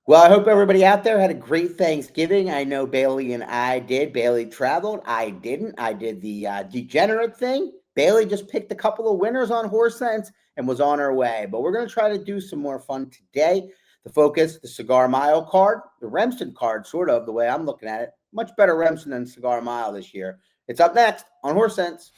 Well, I hope everybody out there had a great Thanksgiving. I know Bailey and I did. Bailey traveled. I didn't. I did the degenerate thing. Bailey just picked a couple of winners on Horse Sense and was on her way. But we're going to try to do some more fun today. The focus, the Cigar Mile card, the Remsen card, sort of the way I'm looking at it. Much better Remsen than Cigar Mile this year. It's up next on Horse Sense.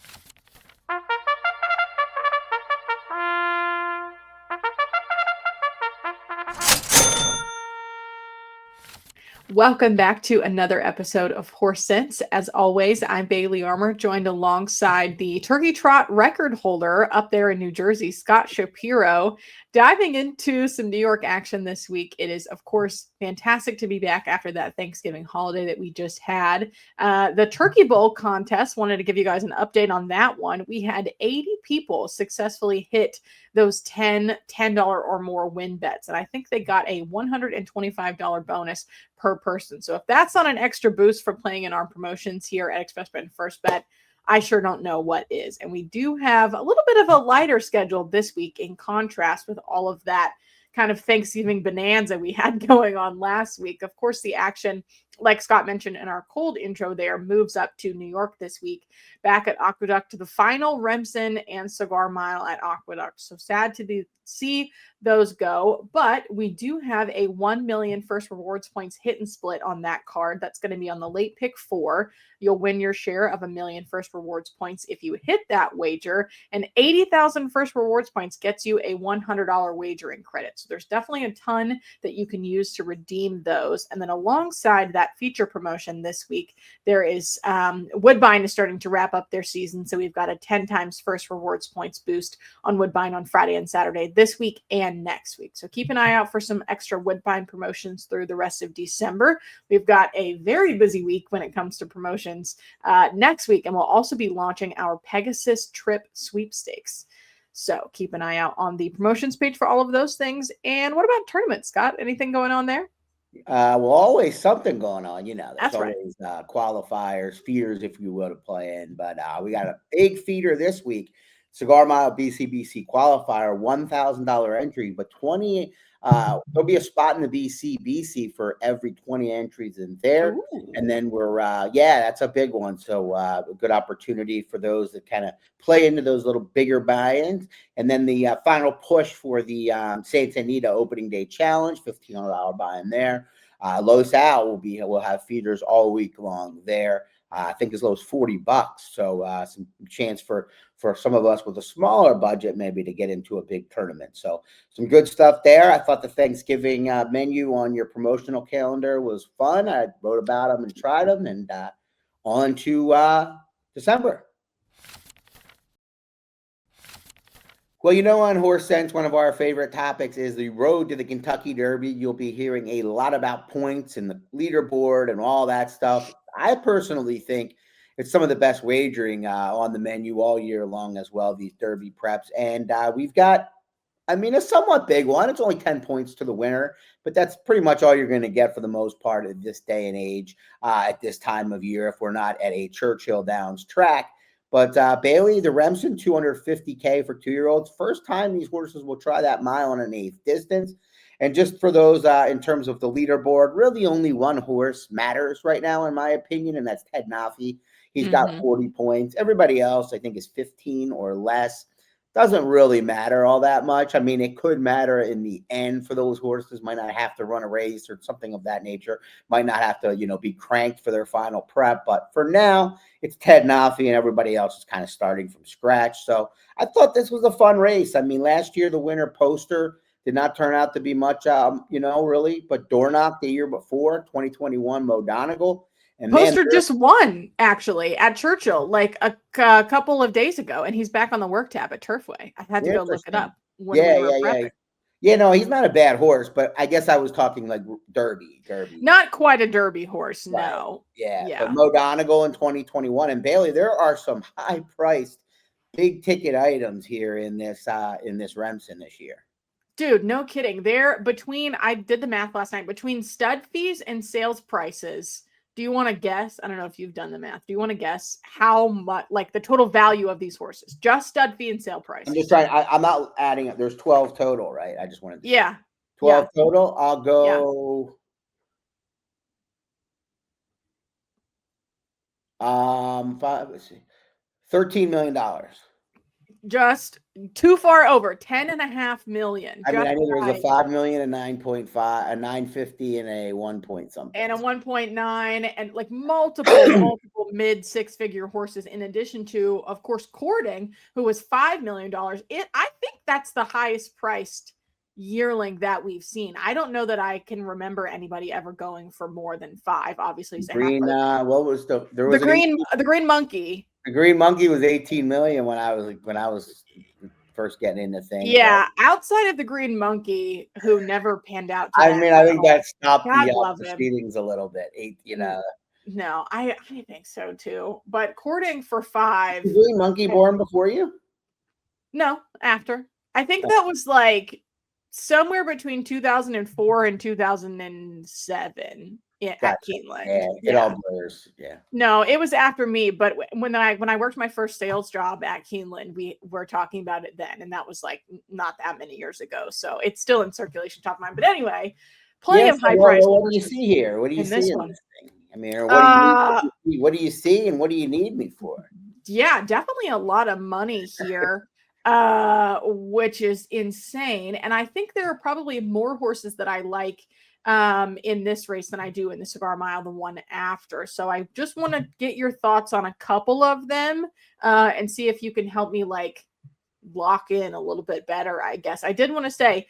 Welcome back to another episode of Horse Sense. As always, I'm Bailey Armour, joined alongside the Turkey Trot record holder up there in New Jersey, Scott Shapiro. Diving into some New York action this week, it is, of course, fantastic to be back after that Thanksgiving holiday that we just had. The Turkey Bowl contest, wanted to give you guys an update on that one. We had 80 people successfully hit those $10 or more win bets, and I think they got a $125 bonus per person. So if that's not an extra boost for playing in our promotions here at Xpressbet and FirstBet, I sure don't know what is. And we do have a little bit of a lighter schedule this week in contrast with all of that kind of Thanksgiving bonanza we had going on last week. Of course, the action, like Scott mentioned in our cold intro there, moves up to New York this week, back at Aqueduct to the final Remsen and Cigar Mile at Aqueduct. So sad to see those go, but we do have a 1 million first rewards points hit and split on that card. That's going to be on the late pick 4. You'll win your share of 1 million first rewards points if you hit that wager, and 80,000 first rewards points gets you a $100 wagering credit. So there's definitely a ton that you can use to redeem those. And then alongside that feature promotion this week, there is Woodbine is starting to wrap up their season. So we've got a 10 times first rewards points boost on Woodbine on Friday and Saturday this week and next week. So keep an eye out for some extra Woodbine promotions through the rest of December. We've got a very busy week when it comes to promotions next week, and we'll also be launching our Pegasus Trip sweepstakes. So keep an eye out on the promotions page for all of those things. And what about tournaments, Scott? Anything going on there? Well, always something going on, you know. There's That's right. always qualifiers, feeders, if you will, to play in. But we got a big feeder this week. Cigar Mile BCBC qualifier, $1,000 entry, but 20. There'll be a spot in the BCBC for every 20 entries in there. Ooh. And then that's a big one. So a good opportunity for those that kind of play into those little bigger buy-ins. And then the final push for the Santa Anita Opening Day Challenge, $1,500 buy-in there. Los Al will have feeders all week long there. I think as low as $40. So some chance for some of us with a smaller budget maybe to get into a big tournament. So some good stuff there. I thought the Thanksgiving menu on your promotional calendar was fun. I wrote about them and tried them, and on to December. Well, you know, on Horse Sense, one of our favorite topics is the road to the Kentucky Derby. You'll be hearing a lot about points and the leaderboard and all that stuff. I personally think it's some of the best wagering on the menu all year long as well, these Derby preps. And we've got, a somewhat big one. It's only 10 points to the winner, but that's pretty much all you're going to get for the most part at this day and age at this time of year if we're not at a Churchill Downs track. But Bailey, the Remsen, $250K for 2-year-olds. First time these horses will try that mile on an eighth distance. And just for those in terms of the leaderboard, really only one horse matters right now, in my opinion, and that's Ted Nafi. He's got 40 points. Everybody else, I think, is 15 or less. Doesn't really matter all that much. It could matter in the end for those horses. Might not have to run a race or something of that nature. Might not have to, be cranked for their final prep. But for now, it's Ted Nafi, and everybody else is kind of starting from scratch. So I thought this was a fun race. Last year, the winner Poster did not turn out to be much, really. But Dornock the year before, 2021, Mo Donegal. And Poster just won, actually, at Churchill, like a couple of days ago, and he's back on the work tab at Turfway. I had to go look it up when we were prepping. Yeah, no, he's not a bad horse, but I guess I was talking like Derby. Not quite a Derby horse, right. No. Yeah, but Mo Donegal in 2021. And Bailey, there are some high-priced, big-ticket items here in this Remsen this year. Dude, no kidding. I did the math last night, between stud fees and sales prices. Do you want to guess? I don't know if you've done the math. Do you want to guess how much, like the total value of these horses? Just stud fee and sale price. I'm just trying. I'm not adding it. There's 12 total, right? I just wanted to. Yeah. 12 total. I'll Yeah. go. Let's see, $13 million. Just too far over, 10.5 million. I mean, I knew there was a Right. 5 million, a 9.5, a 950, and a 1 point something. And a 1.9, and like multiple mid six-figure horses, in addition to, of course, Courting, who was $5 million. I think that's the highest priced yearling that we've seen. I don't know that I can remember anybody ever going for more than 5. Obviously, Green, what was the green monkey? The Green Monkey was 18 million when I was first getting into things. Yeah, outside of the Green Monkey, who never panned out. I mean, I think that stopped the proceedings a little bit. No, I think so too. But Courting for 5. Was Green Monkey born before you? No, after. I think that was like somewhere between 2004 and 2007 at Keeneland. Yeah, it all blurs. Yeah. No, it was after me, but when I worked my first sales job at Keeneland, we were talking about it then, and that was like not that many years ago. So it's still in circulation top of mind. But anyway, plenty of high price. What do you see here? What do you see in this thing? I mean, what do you see, and what do you need me for? Yeah, definitely a lot of money here. Which is insane. And I think there are probably more horses that I like in this race than I do in the Cigar Mile, the one after. So I just want to get your thoughts on a couple of them and see if you can help me like lock in a little bit better, I guess. I did want to say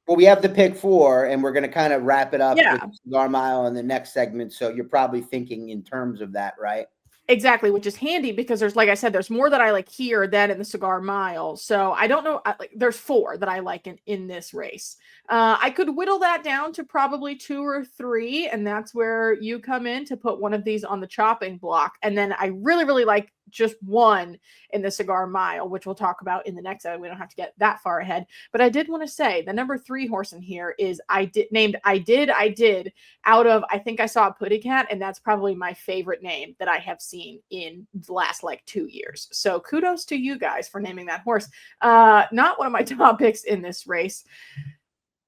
we have the pick 4, and we're going to kind of wrap it up with Cigar Mile in the next segment. So you're probably thinking in terms of that, right? Exactly, which is handy because there's, like I said, there's more that I like here than in the Cigar Mile. So I don't know. There's 4 that I like in this race. I could whittle that down to probably 2 or 3, and that's where you come in to put one of these on the chopping block. And then I really, really like just one in the Cigar Mile, which we'll talk about in the next episode. We don't have to get that far ahead. But I did want to say the number 3 horse in here is named I Did out of, I think I saw a Putty Cat, and that's probably my favorite name that I have seen in the last like 2 years. So kudos to you guys for naming that horse. Not one of my top picks in this race.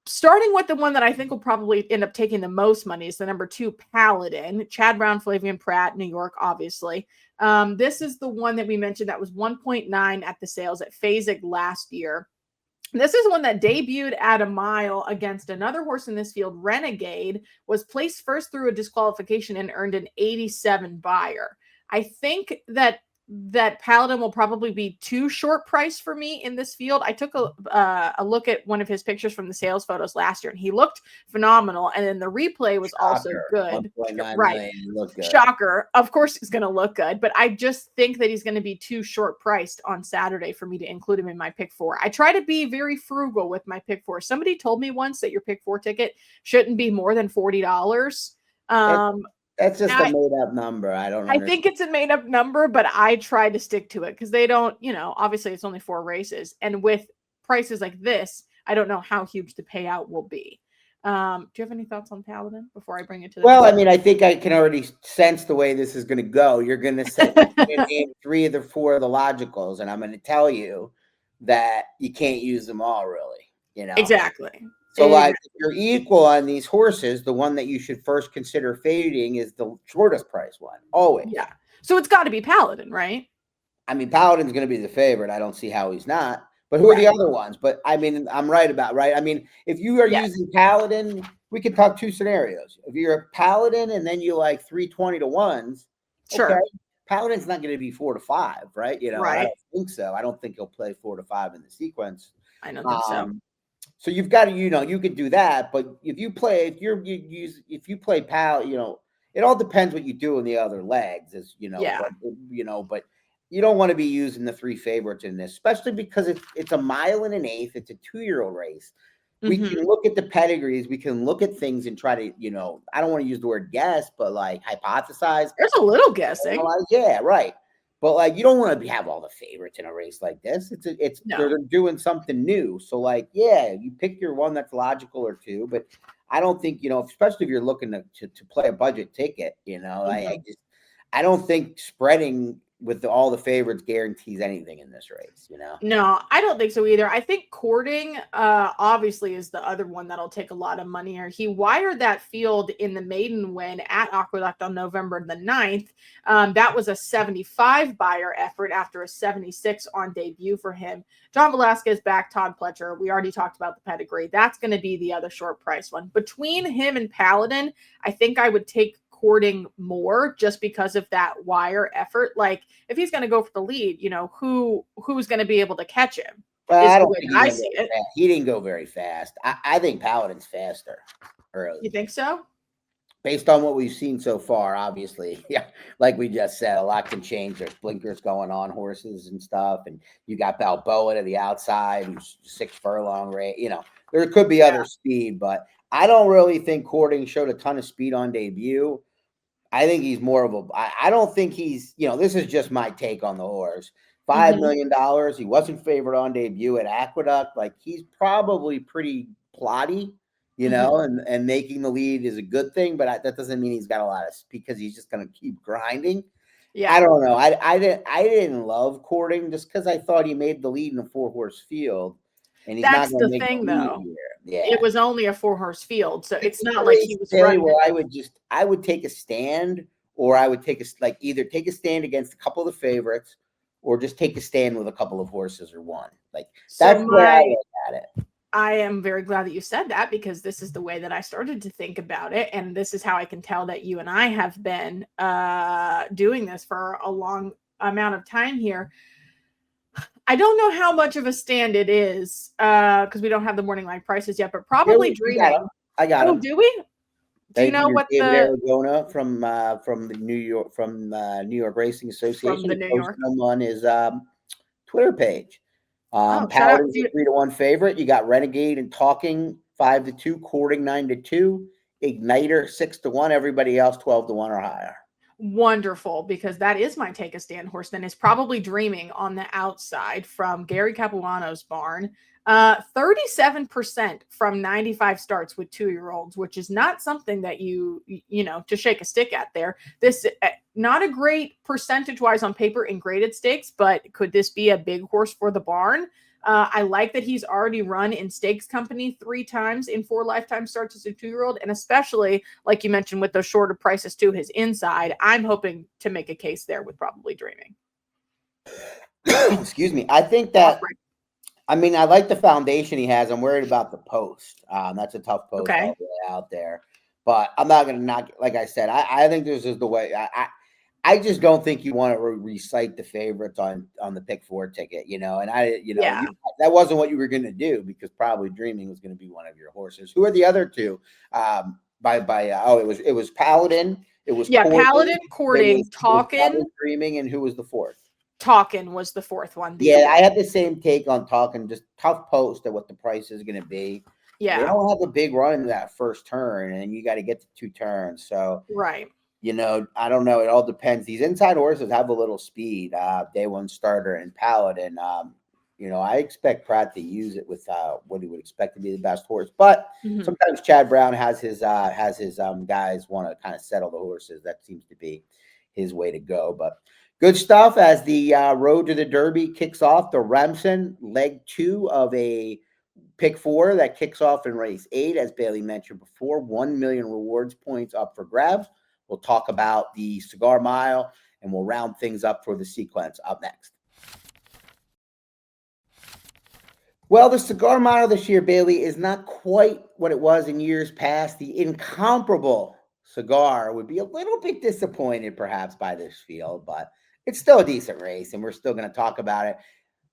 Starting with the one that I think will probably end up taking the most money is the number 2 Paladin, Chad Brown, Flavian Pratt, New York, obviously. This is the one that we mentioned that was 1.9 at the sales at Phasig last year. This is one that debuted at a mile against another horse in this field, Renegade, was placed first through a disqualification and earned an 87 buyer. I think that Paladin will probably be too short price for me in this field. I took a look at one of his pictures from the sales photos last year, and he looked phenomenal. And then the replay was also good. Right. Good. Shocker. Of course he's going to look good, but I just think that he's going to be too short priced on Saturday for me to include him in my pick 4. I try to be very frugal with my pick 4. Somebody told me once that your pick 4 ticket shouldn't be more than $40. That's just a made-up number. I don't know. I think it's a made-up number, but I try to stick to it because they don't, obviously it's only 4 races. And with prices like this, I don't know how huge the payout will be. Do you have any thoughts on Paladin before I bring it to the Well, I mean, I think I can already sense the way this is going to go. You're going to say name 3 of the 4 of the logicals, and I'm going to tell you that you can't use them all, really. Exactly. So, like, if you're equal on these horses, the one that you should first consider fading is the shortest price one, always. Yeah. So it's got to be Paladin, right? I mean, Paladin's going to be the favorite. I don't see how he's not. But who are the other ones? But, I mean, I'm right. I mean, if you are using Paladin, we can talk 2 scenarios. If you're a Paladin and then you like 320 to 1s, sure. Okay, Paladin's not going to be 4 to 5, right? Right. I don't think so. I don't think he'll play 4 to 5 in the sequence. I don't think so. So you've got to, you could do that, but if you play Pal, it all depends what you do in the other legs, but you don't want to be using the 3 favorites in this, especially because it's a mile and an eighth. It's a 2-year-old race. We can look at the pedigrees. We can look at things and try to, I don't want to use the word guess, but like hypothesize. There's a little guessing. Yeah, right. But like, you don't want to have all the favorites in a race like this. They're doing something new. So like, yeah, you pick your one that's logical or 2, but I don't think, especially if you're looking to play a budget ticket, I don't think spreading with all the favorites guarantees anything in this race, No, I don't think so either. I think Courting obviously is the other one that'll take a lot of money here. He wired that field in the maiden win at Aqueduct on November the 9th. That was a 75 buyer effort after a 76 on debut for him. John Velasquez back Todd Pletcher. We already talked about the pedigree. That's going to be the other short price one. Between him and Paladin, I think I would take Courting more just because of that wire effort. Like if he's going to go for the lead, who's going to be able to catch him? Well, Is I the don't way think that I see it. he didn't go very fast. I think Paladin's faster early. You think so? Based on what we've seen so far, obviously, yeah, like we just said, a lot can change. There's blinkers going on horses and stuff, and you got Balboa to the outside, who's 6 furlong rate. There could be other speed, but I don't really think Courting showed a ton of speed on debut. I think he's more of I don't think he's, this is just my take on the horse. $5 million. He wasn't favored on debut at Aqueduct. Like he's probably pretty plotty, and making the lead is a good thing, but that doesn't mean he's got a lot of speed because he's just going to keep grinding. Yeah. I don't know. I didn't love Courting just because I thought he made the lead in a 4-horse field. And he's That's not the thing, though. Here. Yeah. It was only a 4-horse field, so it's not like he was running. Well, I would take a stand, or I would take either take a stand against a couple of the favorites, or just take a stand with a couple of horses or one. Like that's where I look at it. I am very glad that you said that because this is the way that I started to think about it, and this is how I can tell that you and I have been doing this for a long amount of time here. I don't know how much of a stand it is because we don't have the morning line prices yet, but probably Dreaming. I got him. Do we? Do you know what Arizona from the New York Racing Association? From the New York on his Twitter page. Paladin's a 3-1 favorite. You got Renegade and Talking 5-2, Courting 9-2, Igniter 6-1. Everybody else 12-1 or higher. Wonderful, because that is my take a stand horse. Then is probably Dreaming on the outside from Gary Capuano's barn. 37% from 95 starts with 2-year-olds, which is not something that you to shake a stick at there. This not a great percentage wise on paper in graded stakes, but could this be a big horse for the barn? I like that he's already run in stakes company 3 times in 4 lifetime starts as a 2-year-old. And especially like you mentioned with those shorter prices to his inside, I'm hoping to make a case there with probably Dreaming. Excuse me. I think that, I like the foundation he has. I'm worried about the post. That's a tough post all the way out there, but I'm not going to knock it. Like I said, I think this is the way I just don't think you want to recite the favorites on the pick 4 ticket, and that wasn't what you were going to do because probably Dreaming was going to be one of your horses. Who are the other two? It was Paladin. It was Paladin, Courting, Talking, Dreaming, and who was the 4th? Talking was the 4th one. I had the same take on Talking, just tough post at what the price is going to be. Yeah, they don't have a big run in that first turn, and you got to get to 2 turns. So right. I don't know. It all depends. These inside horses have a little speed. Day 1 starter and Paladin. I expect Pratt to use it with what he would expect to be the best horse. But sometimes Chad Brown has his guys want to kind of settle the horses. That seems to be his way to go. But good stuff as the road to the Derby kicks off. The Remsen leg 2 of a pick 4 that kicks off in race 8, as Bailey mentioned before. 1 million rewards points up for grabs. We'll talk about the Cigar Mile, and we'll round things up for the sequence up next. Well, the Cigar Mile this year, Bailey, is not quite what it was in years past. The incomparable Cigar would be a little bit disappointed, perhaps, by this field, but it's still a decent race, and we're still going to talk about it.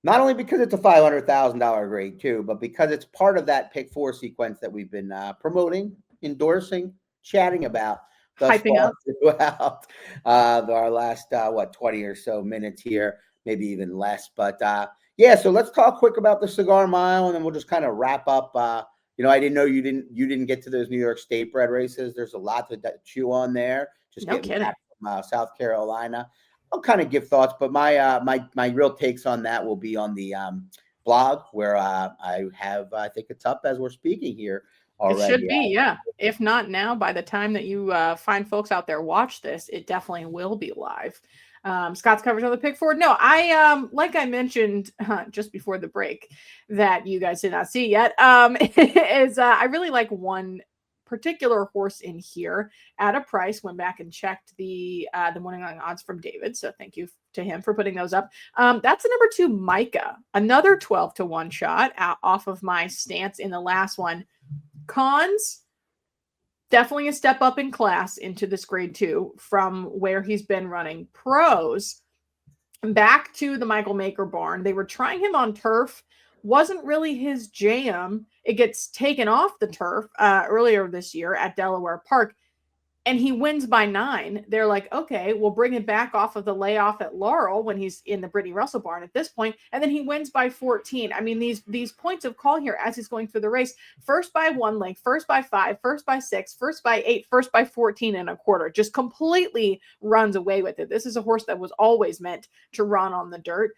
Not only because it's a $500,000 grade 2, but because it's part of that pick 4 sequence that we've been promoting, endorsing, chatting about. Hyping up throughout our last 20 or so minutes here, maybe even less. But so let's talk quick about the Cigar Mile, and then we'll just kind of wrap up. I didn't know you didn't get to those New York State bred races. There's a lot to chew on there. Just no kidding. Back from South Carolina. I'll kind of give thoughts, but my real takes on that will be on the blog where I think it's up as we're speaking here. Already. It should be, yeah. If not now, by the time that you find folks out there watch this, it definitely will be live. Scott's coverage on the pick forward. No, I like I mentioned just before the break that you guys did not see yet. Is I really like one particular horse in here at a price. Went back and checked the morning line odds from David, so thank you to him for putting those up. That's the number 2 Micah, another 12-1 shot off of my stance in the last one. Cons, definitely a step up in class into this grade 2 from where he's been running. Pros, back to the Michael Maker barn. They were trying him on turf. Wasn't really his jam. It gets taken off the turf earlier this year at Delaware Park, and he wins by 9. They're like, okay, we'll bring it back off of the layoff at Laurel when he's in the Brittany Russell barn at this point, and then he wins by 14. I mean, these points of call here as he's going through the race: first by 1 length, first by 5, first by 6, first by 8, first by 14.25. Just completely runs away with it. This is a horse that was always meant to run on the dirt.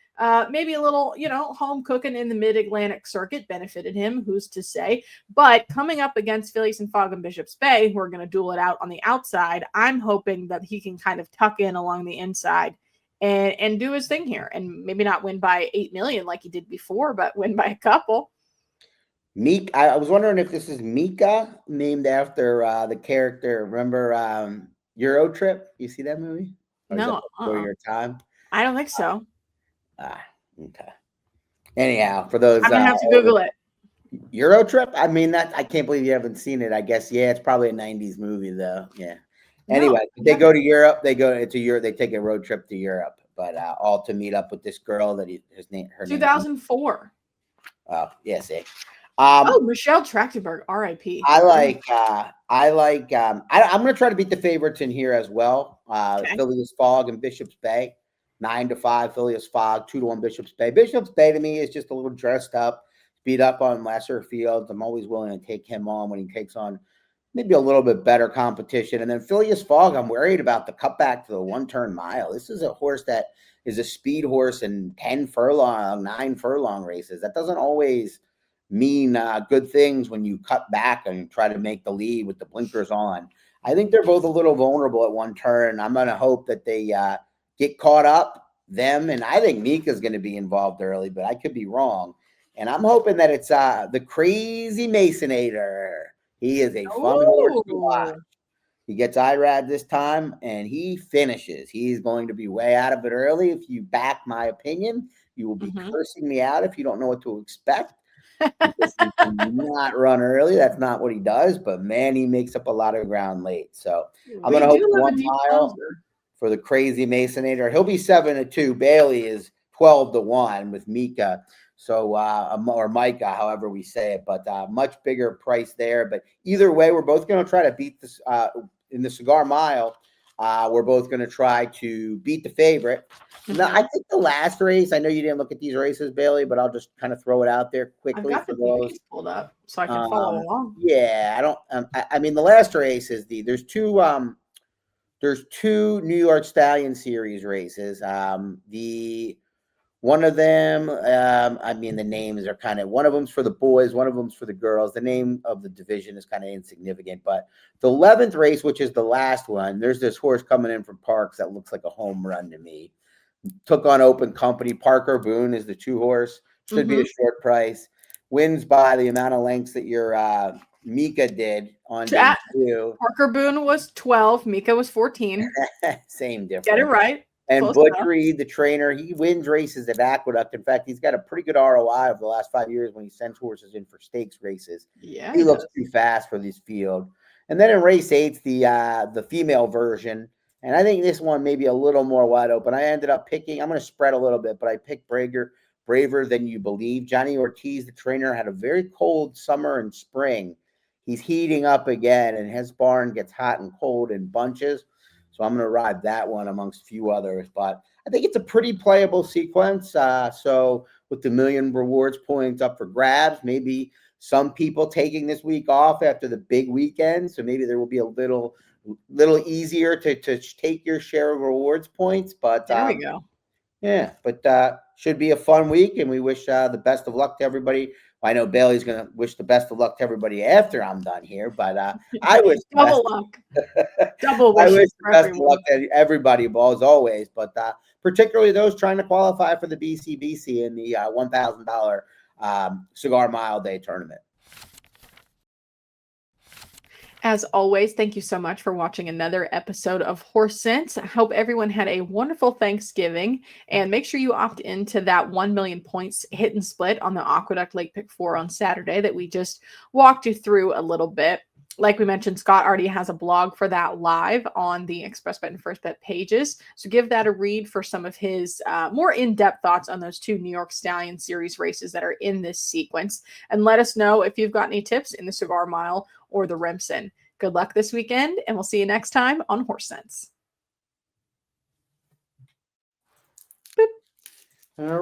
Maybe a little, home cooking in the Mid-Atlantic circuit benefited him. Who's to say? But coming up against Phileas and Fogg and Bishop's Bay, who are going to duel it out on the outside, I'm hoping that he can kind of tuck in along the inside and do his thing here, and maybe not win by 8 million like he did before, but win by a couple. I was wondering if this is Mika, named after the character. Remember Euro Trip? You see that movie? Or No, before your time. I don't think so. Okay. Anyhow, for those, I'm gonna have to Google it. Euro Trip. I mean, I can't believe you haven't seen it. I guess it's probably a '90s movie though. Yeah. Anyway, they go to Europe. They go to Europe. They take a road trip to Europe, but all to meet up with this girl that her 2004. Oh yes, Michelle Trachtenberg, R.I.P. I'm going to try to beat the favorites in here as well. Okay. Phileas Fogg and Bishop's Bay, 9-5. Phileas Fogg, 2-1. Bishop's Bay. Bishop's Bay to me is just a little dressed up, beat up on lesser fields. I'm always willing to take him on when he takes on maybe a little bit better competition. And then Phileas Fogg, I'm worried about the cutback to the 1-turn mile. This is a horse that is a speed horse in 10 furlong, 9 furlong races. That doesn't always mean good things when you cut back and try to make the lead with the blinkers on. I think they're both a little vulnerable at 1 turn. I'm going to hope that they get caught up, them, and I think Mika's going to be involved early, but I could be wrong. And I'm hoping that it's the Crazy Masonator. He is a fun horse to watch. He gets IRAD this time, and he finishes. He's going to be way out of it early. If you back my opinion, you will be cursing me out if you don't know what to expect. Because he cannot run early. That's not what he does. But, man, he makes up a lot of ground late. So I'm going to hope 1 mile for the Crazy Masonator. He'll be 7-2. Bailey is 12-1 with Mika. So, or Micah, however we say it, but much bigger price there. But either way, we're both going to try to beat this in the Cigar Mile. We're both going to try to beat the favorite. Now, I think the last race, I know you didn't look at these races, Bailey, but I'll just kind of throw it out there quickly. I've got the PVs pulled up so I can follow along. Yeah, I don't. I mean, the last race is there's two New York Stallion Series races. One of them, I mean, the names are kind of, one of them's for the boys, one of them's for the girls. The name of the division is kind of insignificant, but the 11th race, which is the last one, there's this horse coming in from Parks that looks like a home run to me. Took on Open Company. Parker Boone is the 2 horse. Should be a short price. Wins by the amount of lengths that your Mika did on day 2. Parker Boone was 12. Mika was 14. Same difference. Get it right. And Butch Reed, the trainer, he wins races at Aqueduct. In fact, he's got a pretty good ROI over the last 5 years when he sends horses in for stakes races. Yeah, he looks too fast for this field. And then in race 8, the female version, and I think this one may be a little more wide open. I ended up picking, I'm going to spread a little bit, but I picked Braver Than You Believe. Johnny Ortiz, the trainer, had a very cold summer and spring. He's heating up again, and his barn gets hot and cold in bunches. So I'm going to ride that one amongst a few others. But I think it's a pretty playable sequence. So with the million rewards points up for grabs, maybe some people taking this week off after the big weekend. So maybe there will be a little easier to take your share of rewards points. But there we go. Yeah, but should be a fun week. And we wish the best of luck to everybody I know Bailey's going to wish the best of luck to everybody after I'm done here, but I wish the best, Double luck. Double I wishes wish for the best of everyone. luck to everybody, as always, but particularly those trying to qualify for the BCBC in the $1,000 Cigar Mile Day tournament. As always, thank you so much for watching another episode of Horse Sense. I hope everyone had a wonderful Thanksgiving, and make sure you opt into that 1 million points hit and split on the Aqueduct Lake Pick 4 on Saturday that we just walked you through a little bit. Like we mentioned, Scott already has a blog for that live on the Xpressbet and FirstBet pages. So give that a read for some of his more in-depth thoughts on those 2 New York Stallion Series races that are in this sequence. And let us know if you've got any tips in the Cigar Mile or the Remsen. Good luck this weekend, and we'll see you next time on Horse Sense. All right.